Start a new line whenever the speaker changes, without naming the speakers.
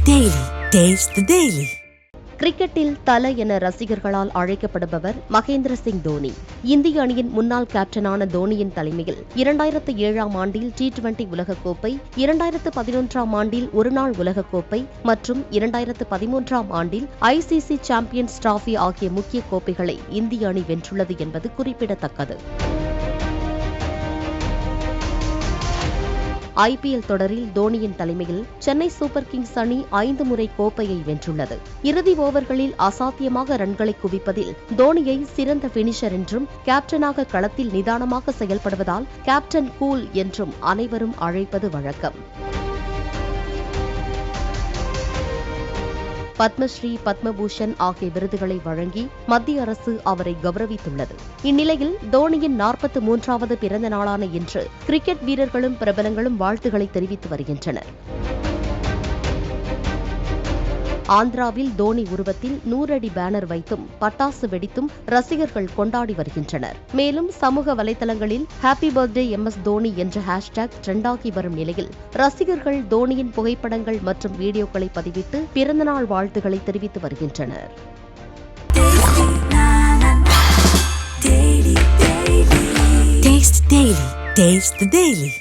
Daily. Taste the Daily.
கிரிக்கெட்டில் தல என ரசிகர்களால் அழைக்கப்படுபவர் மகேந்திர சிங் தோனி. இந்திய அணியின் முன்னாள் கேப்டனான தோனியின் தலைமையில் 2007ஆம் ஆண்டில் T20 உலகக்கோப்பை, 2011ஆம் ஆண்டில் ஒருநாள் உலகக்கோப்பை மற்றும் 2013ஆம் ஆண்டில் ICC சாம்பியன்ஸ் டிராபி ஆகிய முக்கிய கோப்பைகளை இந்திய அணி வென்றுள்ளது என்பது குறிப்பிடத்தக்கது. IPL தொடரில் தோனியின் தலைமையில் சென்னை சூப்பர் கிங்ஸ் அணி 5 முறை கோப்பையை வென்றுள்ளது. இறுதி ஓவர்களில் அசாத்தியமாக ரன்களை குவிப்பதில் தோனியை சிறந்த பினிஷர் என்றும், கேப்டனாக களத்தில் நிதானமாக செயல்படுவதால் கேப்டன் கூல் என்றும் அனைவரும் அழைப்பது வழக்கம். பத்மஸ்ரீ, பத்மபூஷன் ஆகிய விருதுகளை வழங்கி மத்திய அரசு அவரை கௌரவித்துள்ளது. இந்நிலையில் தோனியின் 43வது பிறந்த நாளான இன்று கிரிக்கெட் வீரர்களும் பிரபலங்களும் வாழ்த்துக்களை தெரிவித்து வருகின்றனர். ஆந்திராவில் தோனி உருவத்தில் 100 அடி பேனர் வைத்தும் பட்டாசு வெடித்தும் ரசிகர்கள் கொண்டாடி வருகின்றனர். மேலும் சமூக வலைதளங்களில் ஹாப்பி பர்த்டே MS தோனி என்ற ஹேஷ்டேக் ட்ரெண்டாகி வரும் நிலையில் ரசிகர்கள் தோனியின் புகைப்படங்கள் மற்றும் வீடியோக்களை பதிவிட்டு பிறந்தநாள் வாழ்த்துக்களை தெரிவித்து வருகின்றனர்.
Taste the Daily.